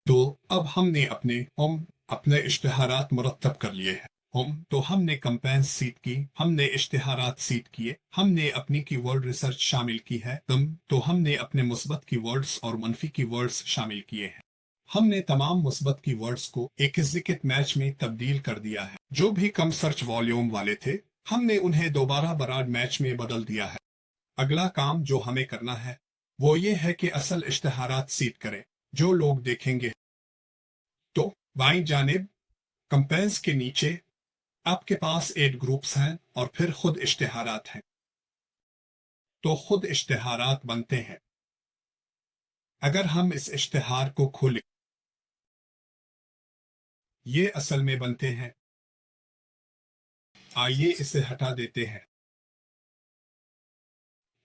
तो अब हमने अपने इश्तिहारात मुरतब कर लिए हैं। तो हमने कंपेन्स सीट की, हमने इश्तिहारात सीट किए, हमने अपनी कीवर्ड रिसर्च शामिल की है। तो हमने अपने मुस्बत कीवर्ड्स और मनफी कीवर्ड्स शामिल किए हैं। हमने तमाम मुस्बत कीवर्ड्स को एक एग्जीक्यूट मैच में तब्दील कर दिया है। जो भी कम सर्च वॉल्यूम वाले थे, हमने उन्हें दोबारा बराड मैच में बदल दिया है। अगला काम जो हमें करना है वो ये है कि असल इश्तिहारात सीट करें जो लोग देखेंगे। तो बाईं जानिब कंपेन्स के नीचे आपके पास एड ग्रुप्स हैं और फिर खुद इश्तिहारात हैं। तो खुद इश्तिहारात बनते हैं। अगर हम इस इश्तिहार को खोलें, ये असल में बनते हैं। आइए इसे हटा देते हैं।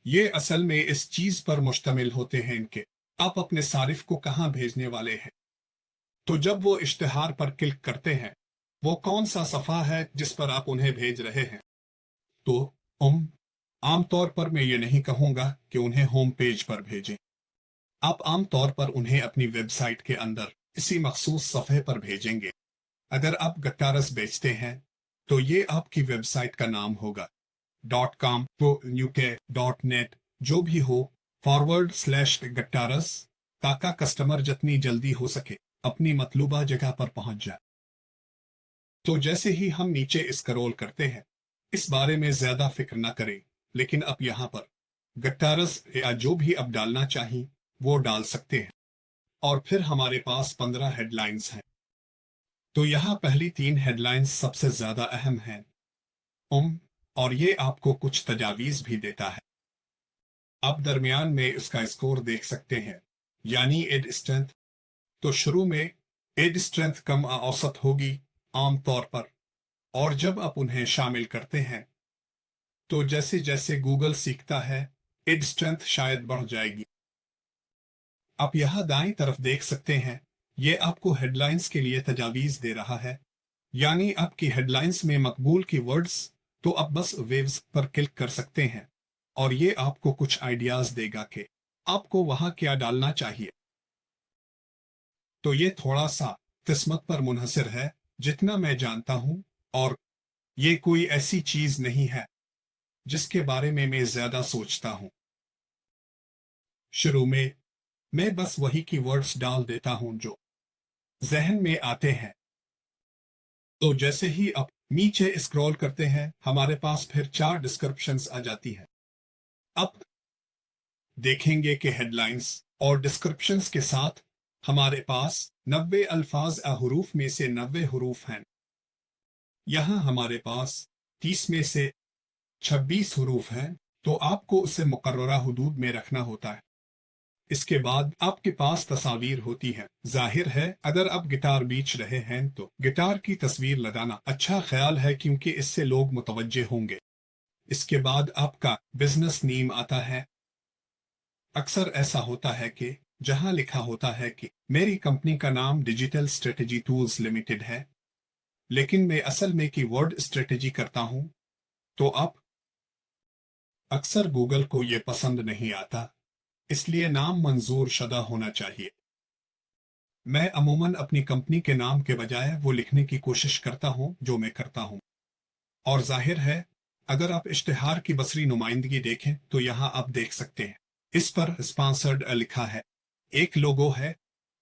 ये असल में इस चीज पर मुश्तमिल होते हैं इनके आप अपने सारिफ को कहां भेजने वाले हैं। तो जब वो इश्तिहार पर क्लिक करते हैं, वो कौन सा सफ़ा है जिस पर आप उन्हें भेज रहे हैं। तो आमतौर पर मैं ये नहीं कहूँगा कि उन्हें होम पेज पर भेजें। आप आमतौर पर उन्हें अपनी वेबसाइट के अंदर किसी मखसूस सफ़े पर भेजेंगे। अगर आप गट्टारस बेचते हैं तो ये आपकी वेबसाइट का नाम होगा। .com, .uk, .net, जो भी हो, /गट्टारस, ताकि कस्टमर जितनी जल्दी हो सके अपनी मतलूबा जगह पर पहुंच जाए। तो जैसे ही हम नीचे स्क्रॉल करते हैं, इस बारे में ज्यादा फिक्र ना करें, लेकिन अब यहाँ पर गट्टारस या जो भी अब डालना चाहिए वो डाल सकते हैं। और फिर हमारे पास 15 हेडलाइंस हैं। तो यहाँ पहली 3 हेडलाइंस सबसे ज्यादा अहम हैं। और ये आपको कुछ तजावीज़ भी देता है। आप दरमियान में इसका स्कोर देख सकते हैं, यानी एड स्ट्रेंथ। तो शुरू में एड स्ट्रेंथ कम औसत होगी आम तौर पर, और जब आप उन्हें शामिल करते हैं तो जैसे जैसे गूगल सीखता है, एड स्ट्रेंथ शायद बढ़ जाएगी। आप यहाँ दाईं तरफ देख सकते हैं, ये आपको हेडलाइंस के लिए तजावीज़ दे रहा है, यानी आपकी हेडलाइंस में मकबूल की वर्ड्स। तो आप बस वेव्स पर क्लिक कर सकते हैं और ये आपको कुछ आइडियाज देगा कि आपको वहां क्या डालना चाहिए। तो ये थोड़ा सा किस्मत पर मुनहसर है जितना मैं जानता हूं, और ये कोई ऐसी चीज नहीं है जिसके बारे में मैं ज्यादा सोचता हूं। शुरू में मैं बस वही की वर्ड्स डाल देता हूं जो जहन में आते हैं। तो जैसे ही आप नीचे स्क्रॉल करते हैं, हमारे पास फिर 4 डिस्क्रिप्शंस आ जाती हैं। अब देखेंगे कि हेडलाइंस और डिस्क्रिप्शंस के साथ हमारे पास 90 अल्फाज हरूफ में से 90 हरूफ हैं। यहाँ हमारे पास 30 में से 26 हरूफ हैं, तो आपको उसे मुकर्ररा हुदूद में रखना होता है। इसके बाद आपके पास तस्वीर होती हैं। जाहिर है अगर आप गिटार बेच रहे हैं तो गिटार की तस्वीर लगाना अच्छा ख्याल है, क्योंकि इससे लोग मुतवज्जे होंगे। इसके बाद आपका बिजनेस नेम आता है। अक्सर ऐसा होता है कि जहां लिखा होता है कि मेरी कंपनी का नाम डिजिटल स्ट्रेटेजी टूल्स लिमिटेड है, लेकिन मैं असल में कीवर्ड स्ट्रेटेजी करता हूं, तो अब अक्सर गूगल को यह पसंद नहीं आता, इसलिए नाम मंजूर शुदा होना चाहिए। मैं अमूमन अपनी कंपनी के नाम के बजाय वो लिखने की कोशिश करता हूं जो मैं करता हूं। और जाहिर है अगर आप इश्तिहार की बसरी नुमाइंदगी देखें तो यहां आप देख सकते हैं, इस पर स्पॉन्सर्ड लिखा है, एक लोगो है,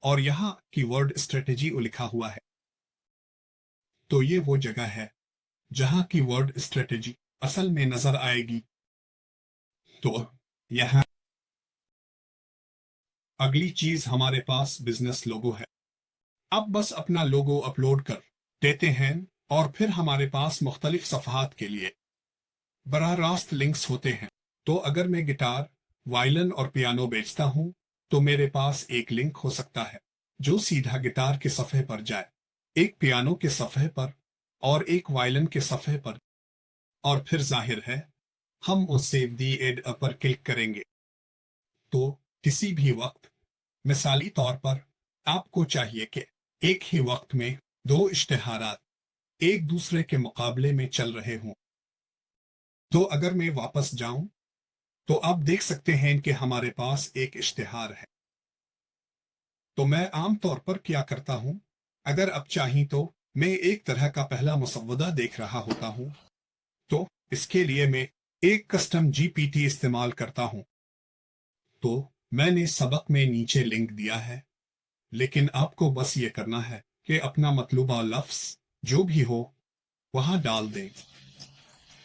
और यहाँ कीवर्ड स्ट्रेटेजी लिखा हुआ है। तो ये वो जगह है जहां कीवर्ड स्ट्रेटेजी असल में नजर आएगी। तो यहाँ अगली चीज हमारे पास बिजनेस लोगो है। अब बस अपना लोगो अपलोड कर देते हैं और फिर हमारे पास मुख्तलिफ सफ़हात के लिए बराह रास्त लिंक्स होते हैं। तो अगर मैं गिटार, वायलिन और पियानो बेचता हूं, तो मेरे पास एक लिंक हो सकता है जो सीधा गिटार के सफ़े पर जाए, एक पियानो के सफ़े पर, और एक वायलिन के सफ़े पर। और फिर जाहिर है हम उस सेव दी एड पर क्लिक करेंगे। तो किसी भी वक्त, मिसाली तौर पर, आपको चाहिए कि एक ही वक्त में 2 इश्तिहारात एक दूसरे के मुकाबले में चल रहे हों। तो अगर मैं वापस जाऊं तो आप देख सकते हैं कि हमारे पास एक इश्तिहार है। تو मैं आम तौर पर क्या करता हूँ, अगर अब चाहें तो मैं एक तरह का पहला मुसव्वदा देख रहा होता हूँ, तो इसके लिए मैं एक कस्टम जीपीटी इस्तेमाल करता हूँ। तो मैंने सबक में नीचे लिंक दिया है, लेकिन आपको बस ये करना है कि अपना मतलूबा लफ्ज़ जो भी हो वहाँ डाल दें।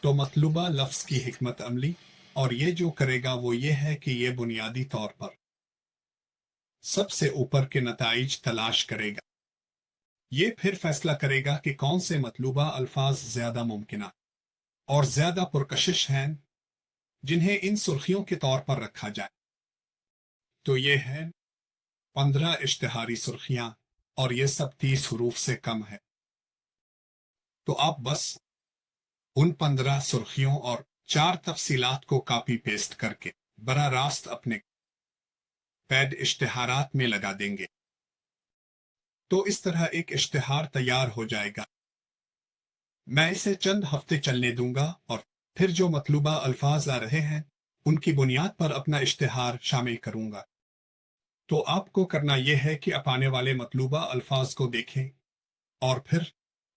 तो मतलूबा लफ्ज़ की हिकमत अमली और ये जो करेगा वो ये है कि ये बुनियादी तौर पर सबसे ऊपर के नताइज तलाश करेगा। ये फिर फैसला करेगा कि कौन से मतलूबा अल्फाज ज़्यादा मुमकिन और ज़्यादा पुरकशिश हैं जिन्हें इन सुर्खियों के तौर पर रखा जाए। तो ये है 15 इश्तिहारी सुर्खियां और ये सब 30 हरूफ से कम है। तो आप बस उन 15 सुर्खियों और 4 तफसीलात को कॉपी पेस्ट करके बराह रास्त अपने पैड इश्तिहारात में लगा देंगे। तो इस तरह एक इश्तिहार तैयार हो जाएगा। मैं इसे चंद हफ्ते चलने दूंगा और फिर जो मतलूबा अल्फाज आ रहे हैं उनकी बुनियाद पर अपना इश्तिहार शामिल करूंगा। तो आपको करना यह है कि आप आने वाले मतलूबा अल्फाज को देखें और फिर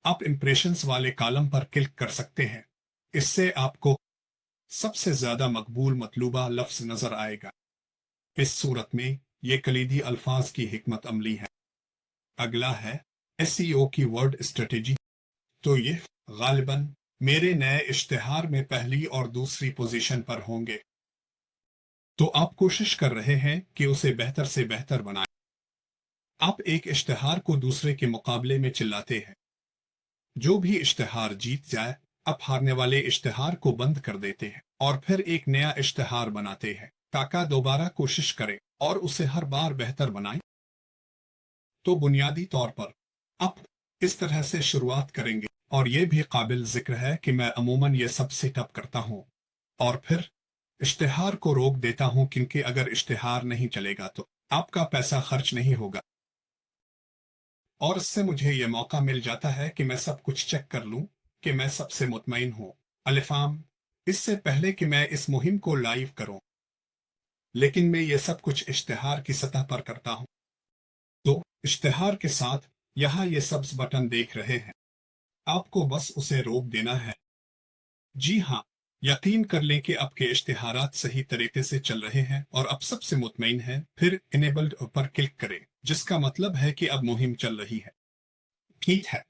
आप इम्प्रेशंस वाले कॉलम पर क्लिक कर सकते हैं। इससे आपको सबसे ज़्यादा मकबूल मतलूबा लफ्ज़ नज़र आएगा। इस सूरत में ये कलीदी अल्फाज की हिकमत अमली है। अगला है एसईओ की वर्ड स्ट्रेटेजी। तो ये गालिबन मेरे नए इश्तिहार में पहली और दूसरी पोजीशन पर होंगे। तो आप कोशिश कर रहे हैं कि उसे बेहतर से बेहतर बनाएं। आप एक इश्तिहार को दूसरे के मुकाबले में चिल्लाते हैं। जो भी इश्तिहार जीत जाए आप हारने वाले इश्तिहार को बंद कर देते हैं और फिर एक नया इश्तिहार बनाते हैं ताकि दोबारा कोशिश करें और उसे हर बार बेहतर बनाएं। तो बुनियादी तौर पर आप इस तरह से शुरुआत करेंगे और यह भी काबिल जिक्र है कि मैं अमूमन ये सब सेटअप करता हूँ और फिर इश्तिहार को रोक देता हूँ, क्योंकि अगर इश्तिहार नहीं चलेगा तो आपका पैसा खर्च नहीं होगा और इससे मुझे यह मौका मिल जाता है कि मैं सब कुछ चेक कर लूं कि मैं सबसे मुतमईन हूं। अलिफाम इससे पहले कि मैं इस मुहिम को लाइव करूं, लेकिन मैं ये सब कुछ इश्तिहार की सतह पर करता हूं। तो इश्तिहार के साथ यहाँ ये सब्ज बटन देख रहे हैं, आपको बस उसे रोक देना है। जी हाँ, यकीन कर लें कि आपके इश्तिहारात सही तरीके से चल रहे हैं और अब सबसे मुतमईन है। फिर इनेबल्ड पर क्लिक करें, जिसका मतलब है कि अब मुहिम चल रही है। ठीक है।